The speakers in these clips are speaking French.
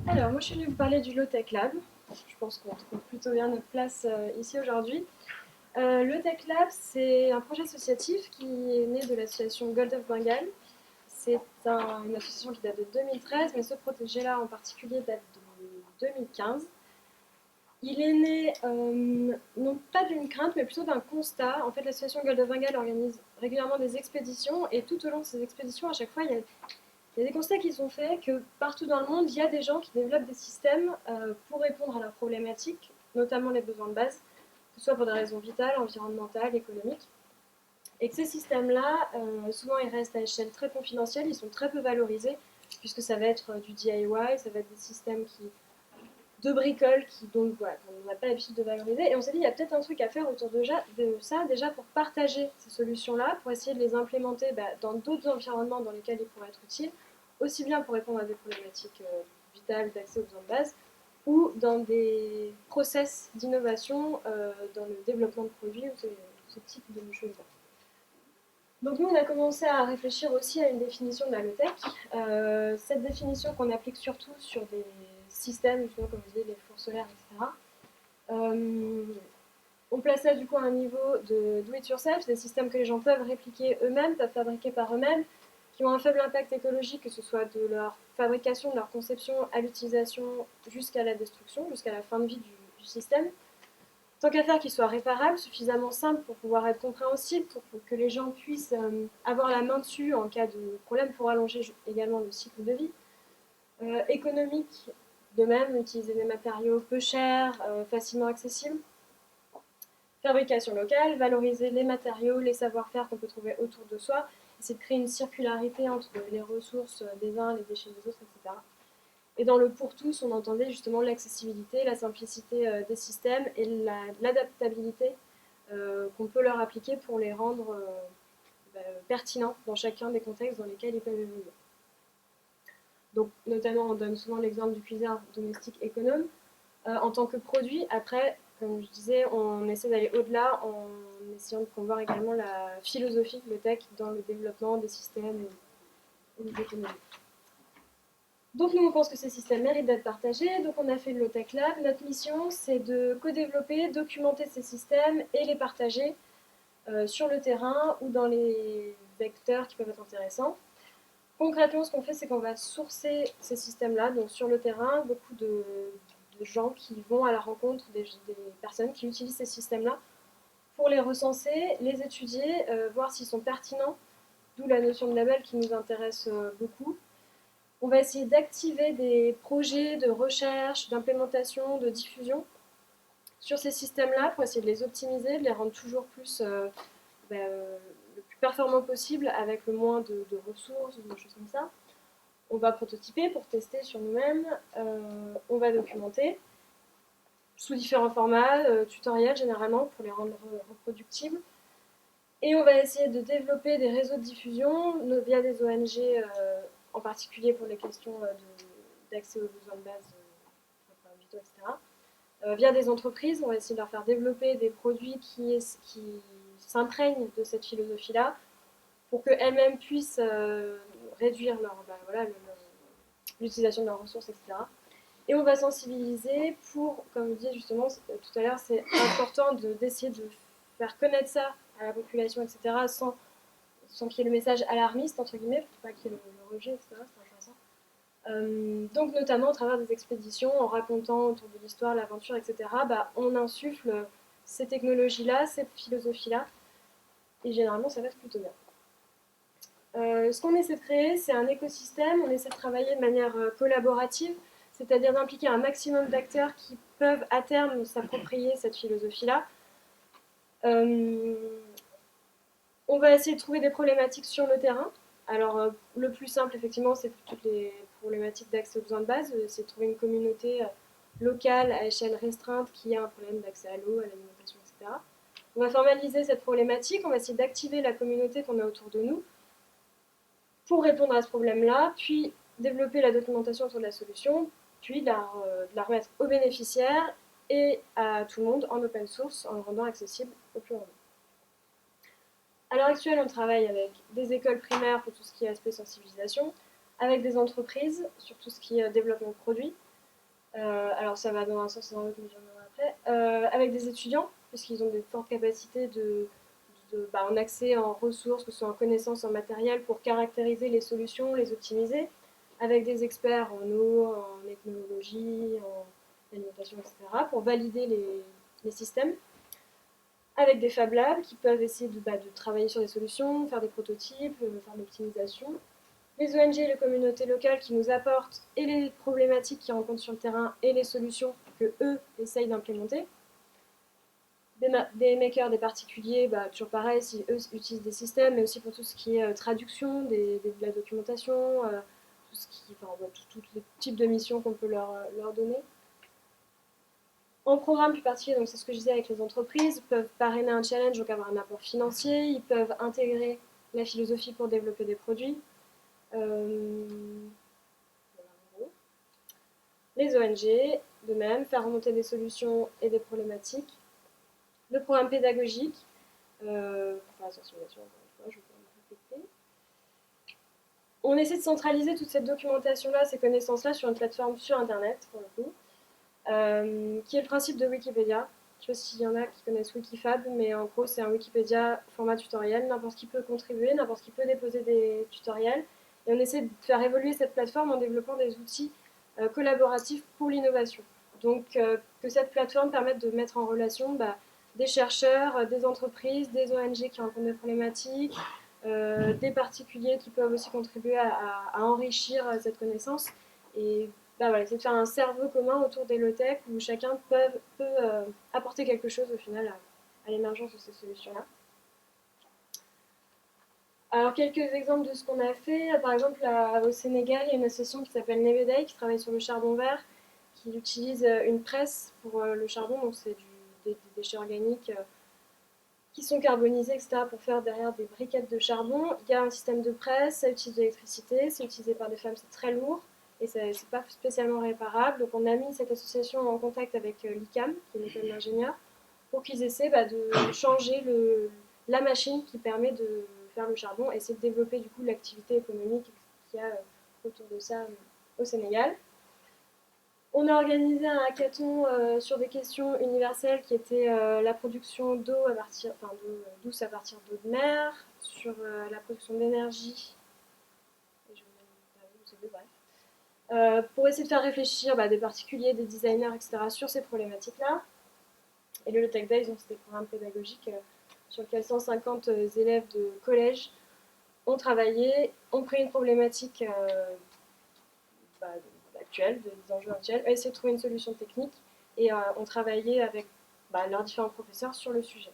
Alors, moi je suis venue vous parler du Low Tech Lab. Je pense qu'on trouve plutôt bien notre place ici aujourd'hui. Le Tech Lab, c'est un projet associatif qui est né de l'association Gold of Bengal. C'est une association qui date de 2013, mais ce projet-là en particulier date de 2015. Il est né non pas d'une crainte, mais plutôt d'un constat. En fait, l'association Gold of Bengal organise régulièrement des expéditions, et tout au long de ces expéditions, à chaque fois, il y a des constats qui sont faits que partout dans le monde, il y a des gens qui développent des systèmes pour répondre à leurs problématiques, notamment les besoins de base, que ce soit pour des raisons vitales, environnementales, économiques. Et que ces systèmes-là, souvent, ils restent à échelle très confidentielle, ils sont très peu valorisés, puisque ça va être du DIY, ça va être des systèmes de bricoles donc voilà, on n'a pas l'habitude de valoriser. Et on s'est dit, il y a peut-être un truc à faire autour de ça, déjà pour partager ces solutions-là, pour essayer de les implémenter dans d'autres environnements dans lesquels ils pourraient être utiles, aussi bien pour répondre à des problématiques vitales d'accès aux besoins de base, ou dans des process d'innovation, dans le développement de produits ou ce type de choses-là. Donc nous, on a commencé à réfléchir aussi à une définition de la low-tech. Cette définition qu'on applique surtout sur des systèmes, justement, comme je disais, les fours solaires, etc. Euh, on place ça du coup à un niveau de do-it-yourself, des systèmes que les gens peuvent répliquer eux-mêmes, peuvent fabriquer par eux-mêmes, qui ont un faible impact écologique, que ce soit de leur fabrication, de leur conception à l'utilisation jusqu'à la destruction, jusqu'à la fin de vie du système. Tant qu'à faire qu'il soit réparable, suffisamment simple pour pouvoir être compréhensible, pour que les gens puissent avoir la main dessus en cas de problème, pour allonger également le cycle de vie. Économique, de même, utiliser des matériaux peu chers, facilement accessibles. Fabrication locale, valoriser les matériaux, les savoir-faire qu'on peut trouver autour de soi, essayer de créer une circularité entre les ressources des uns, les déchets des autres, etc. Et dans le pour tous, on entendait justement l'accessibilité, la simplicité des systèmes et l'adaptabilité qu'on peut leur appliquer pour les rendre pertinents dans chacun des contextes dans lesquels ils peuvent évoluer. Donc, notamment, on donne souvent l'exemple du cuiseur domestique économe. En tant que produit, après, comme je disais, on essaie d'aller au-delà en essayant de promouvoir également la philosophie, le tech, dans le développement des systèmes et des économies. Donc nous, on pense que ces systèmes méritent d'être partagés, donc on a fait le Low-Tech Lab. Notre mission, c'est de co-développer, documenter ces systèmes et les partager sur le terrain ou dans les vecteurs qui peuvent être intéressants. Concrètement, ce qu'on fait, c'est qu'on va sourcer ces systèmes-là, donc sur le terrain, beaucoup de gens qui vont à la rencontre des personnes qui utilisent ces systèmes-là pour les recenser, les étudier, voir s'ils sont pertinents, d'où la notion de label qui nous intéresse beaucoup. On va essayer d'activer des projets de recherche, d'implémentation, de diffusion sur ces systèmes-là pour essayer de les optimiser, de les rendre toujours plus le plus performant possible avec le moins de ressources ou des choses comme ça. On va prototyper pour tester sur nous-mêmes. On va documenter sous différents formats, tutoriels généralement pour les rendre reproductibles. Et on va essayer de développer des réseaux de diffusion via des ONG, en particulier pour les questions d'accès aux besoins de base, vitaux, etc. Via des entreprises, on va essayer de leur faire développer des produits qui s'imprègnent de cette philosophie-là pour qu'elles-mêmes puissent réduire l'utilisation de leurs ressources, etc. Et on va sensibiliser pour, comme je disais justement tout à l'heure, c'est important d'essayer de faire connaître ça à la population, etc., sans qu'il y ait le message alarmiste, entre guillemets, pour pas qu'il y ait le rejet, etc. C'est intéressant. Donc notamment au travers des expéditions, en racontant autour de l'histoire, l'aventure, etc., on insuffle ces technologies-là, cette philosophie-là, et généralement ça passe plutôt bien. Ce qu'on essaie de créer, c'est un écosystème, on essaie de travailler de manière collaborative, c'est-à-dire d'impliquer un maximum d'acteurs qui peuvent à terme s'approprier cette philosophie-là. Euh, on va essayer de trouver des problématiques sur le terrain. Alors, le plus simple, effectivement, c'est toutes les problématiques d'accès aux besoins de base, c'est de trouver une communauté locale à échelle restreinte qui a un problème d'accès à l'eau, à l'alimentation, etc. On va formaliser cette problématique, on va essayer d'activer la communauté qu'on a autour de nous pour répondre à ce problème-là, puis développer la documentation autour de la solution, puis de la remettre aux bénéficiaires et à tout le monde en open source en le rendant accessible au plus grand nombre. À l'heure actuelle, on travaille avec des écoles primaires pour tout ce qui est aspect sensibilisation, avec des entreprises sur tout ce qui est développement de produits, Alors ça va dans un sens et dans l'autre, mais j'en reviendrai après. Avec des étudiants, puisqu'ils ont des fortes capacités en accès en ressources, que ce soit en connaissances, en matériel, pour caractériser les solutions, les optimiser, avec des experts en eau, en ethnologie, en alimentation, etc., pour valider les systèmes, avec des Fab Labs qui peuvent essayer de travailler sur des solutions, faire des prototypes, faire de l'optimisation. Les ONG et les communautés locales qui nous apportent et les problématiques qu'ils rencontrent sur le terrain et les solutions que eux essayent d'implémenter. Des makers, des particuliers, toujours pareil, si eux utilisent des systèmes, mais aussi pour tout ce qui est traduction, de la documentation, tous les types de missions qu'on peut leur donner. En programme plus particulier, donc c'est ce que je disais avec les entreprises, ils peuvent parrainer un challenge, donc avoir un apport financier, ils peuvent intégrer la philosophie pour développer des produits. Les ONG, de même, faire remonter des solutions et des problématiques. Le programme pédagogique, pour faire la sensibilisation, encore une fois, je vais pas me répéter. On essaie de centraliser toute cette documentation-là, ces connaissances-là sur une plateforme sur Internet, pour le coup, qui est le principe de Wikipédia. Je ne sais pas s'il y en a qui connaissent Wikifab, mais en gros, c'est un Wikipédia format tutoriel. N'importe qui peut contribuer, n'importe qui peut déposer des tutoriels. Et on essaie de faire évoluer cette plateforme en développant des outils collaboratifs pour l'innovation. Donc, que cette plateforme permette de mettre en relation des chercheurs, des entreprises, des ONG qui rencontrent des problématiques, des particuliers qui peuvent aussi contribuer à enrichir cette connaissance. Et voilà, c'est de faire un cerveau commun autour des low-tech où chacun peut apporter quelque chose au final à l'émergence de ces solutions-là. Alors, quelques exemples de ce qu'on a fait. Par exemple, au Sénégal, il y a une association qui s'appelle Nebeday qui travaille sur le charbon vert, qui utilise une presse pour le charbon, donc c'est des déchets organiques qui sont carbonisés, etc., pour faire derrière des briquettes de charbon. Il y a un système de presse, ça utilise de l'électricité, c'est utilisé par des femmes, c'est très lourd et c'est pas spécialement réparable. Donc on a mis cette association en contact avec l'ICAM, qui est une école d'ingénieurs, pour qu'ils essaient de changer la machine qui permet de faire le charbon et essayer de développer du coup l'activité économique qu'il y a autour de ça au Sénégal. On a organisé un hackathon sur des questions universelles qui étaient la production d'eau à partir, douce à partir d'eau de mer, sur la production d'énergie, pour essayer de faire réfléchir des particuliers, des designers, etc. sur ces problématiques-là. Et le Tech Days, c'était un programme pédagogique sur lequel 150 élèves de collège ont travaillé, ont pris une problématique actuelle, des enjeux actuels, ont essayé de trouver une solution technique et ont travaillé avec leurs différents professeurs sur le sujet.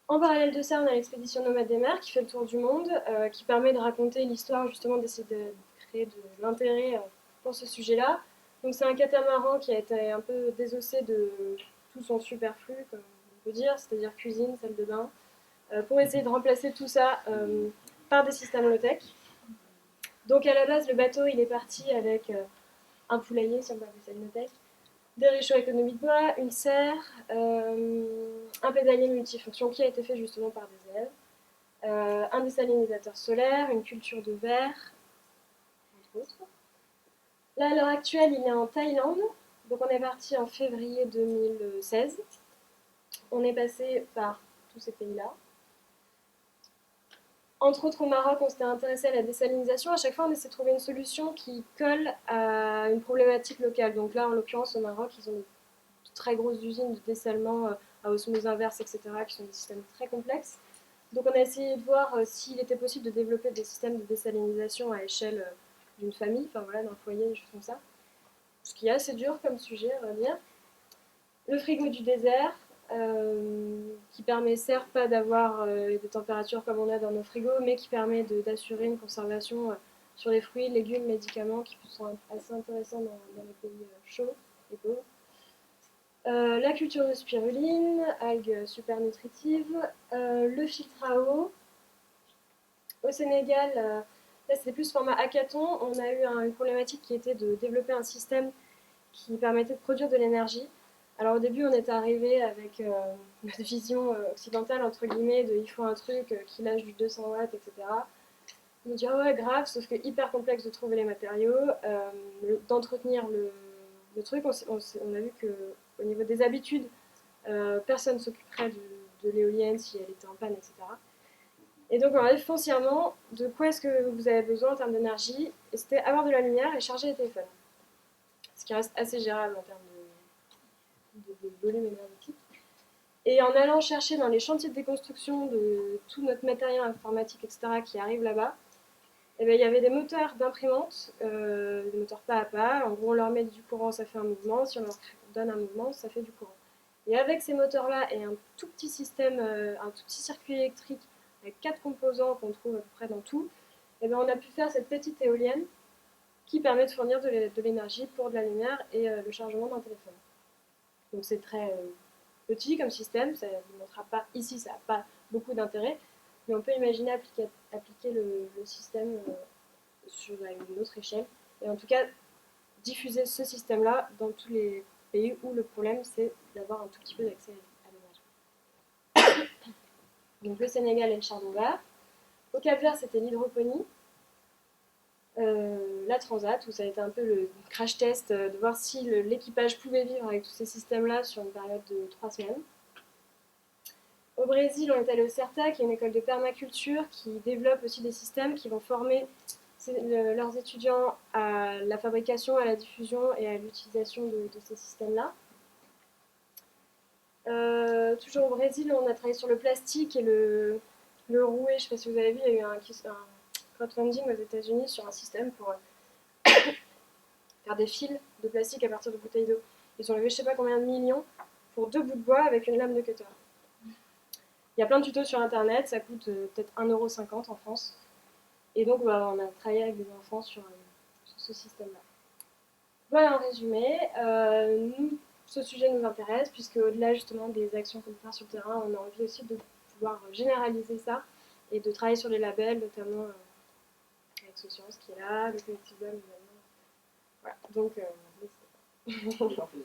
En parallèle de ça, on a l'expédition Nomade des mers qui fait le tour du monde, qui permet de raconter l'histoire, justement, d'essayer de créer de l'intérêt pour ce sujet-là. Donc c'est un catamaran qui a été un peu désossé de tout son superflu, comme on peut dire, c'est-à-dire cuisine, salle de bain, pour essayer de remplacer tout ça par des systèmes low-tech. Donc à la base, le bateau, il est parti avec un poulailler, si on peut appeler ça une low-tech, des réchauds économiques de bois, une serre, un pédalier multifonction qui a été fait justement par des élèves, un désalinisateur solaire, une culture de verre, entre autres. Là, à l'heure actuelle, il est en Thaïlande. Donc on est parti en février 2016. On est passé par tous ces pays-là. Entre autres, au Maroc, on s'était intéressé à la désalinisation. À chaque fois, on essaie de trouver une solution qui colle à une problématique locale. Donc là, en l'occurrence, au Maroc, ils ont de très grosses usines de dessalement à osmose inverse, etc., qui sont des systèmes très complexes. Donc on a essayé de voir s'il était possible de développer des systèmes de désalinisation à échelle d'une famille, d'un foyer, des choses comme ça. Ce qui est assez dur comme sujet, on va dire. Le frigo du désert, qui permet certes pas d'avoir des températures comme on a dans nos frigos, mais qui permet d'assurer une conservation sur les fruits, légumes, médicaments qui sont assez intéressants dans les pays chauds et pauvres. La culture de spiruline, algues super nutritives, le filtre à eau. Au Sénégal, là c'était plus format hackathon, on a eu une problématique qui était de développer un système qui permettait de produire de l'énergie. Alors au début, on était arrivé avec notre vision occidentale, entre guillemets, de il faut un truc qui lâche du 200 watts, etc. me dit, ah ouais, grave, sauf que hyper complexe de trouver les matériaux, d'entretenir le truc. On a vu qu'au niveau des habitudes, personne ne s'occuperait de l'éolienne si elle était en panne, etc. Et donc, on a dit foncièrement de quoi est-ce que vous avez besoin en termes d'énergie. Et c'était avoir de la lumière et charger les téléphones. Ce qui reste assez gérable en termes de volume énergétique. Et en allant chercher dans les chantiers de déconstruction de tout notre matériel informatique, etc., qui arrive là-bas, eh bien, il y avait des moteurs d'imprimantes, des moteurs pas à pas. En gros, on leur met du courant, ça fait un mouvement. Si on leur donne un mouvement, ça fait du courant. Et avec ces moteurs-là et un tout petit système, un tout petit circuit électrique avec 4 composants qu'on trouve à peu près dans tout, eh bien, on a pu faire cette petite éolienne qui permet de fournir de l'énergie pour de la lumière et le chargement d'un téléphone. Donc c'est très petit comme système, ça ne vous montrera pas ici, ça n'a pas beaucoup d'intérêt, mais on peut imaginer appliquer le système sur une autre échelle, et en tout cas diffuser ce système-là dans tous les pays où le problème c'est d'avoir un tout petit peu d'accès à l'énergie. Donc le Sénégal et le charbon vert. Au Cap-Vert, c'était l'hydroponie. La Transat, où ça a été un peu le crash test de voir si l'équipage pouvait vivre avec tous ces systèmes-là sur une période de 3 semaines. Au Brésil, on est allé au CERTA, qui est une école de permaculture qui développe aussi des systèmes qui vont former leurs étudiants à la fabrication, à la diffusion et à l'utilisation de ces systèmes-là. Toujours au Brésil, on a travaillé sur le plastique et le rouet. Je ne sais pas si vous avez vu, il y a eu un crowdfunding aux États-Unis sur un système pour faire des fils de plastique à partir de bouteilles d'eau. Ils ont levé je ne sais pas combien de millions pour 2 bouts de bois avec une lame de cutter. Il y a plein de tutos sur internet, ça coûte peut-être 1,50 € en France. Et donc on a travaillé avec des enfants sur ce système-là. Voilà en résumé. Nous, ce sujet nous intéresse, puisque au-delà justement des actions qu'on peut faire sur le terrain, on a envie aussi de pouvoir généraliser ça et de travailler sur les labels, notamment avec Socience qui est là, le collectif Blum également. Voilà, donc n'hésitez pas. Merci beaucoup.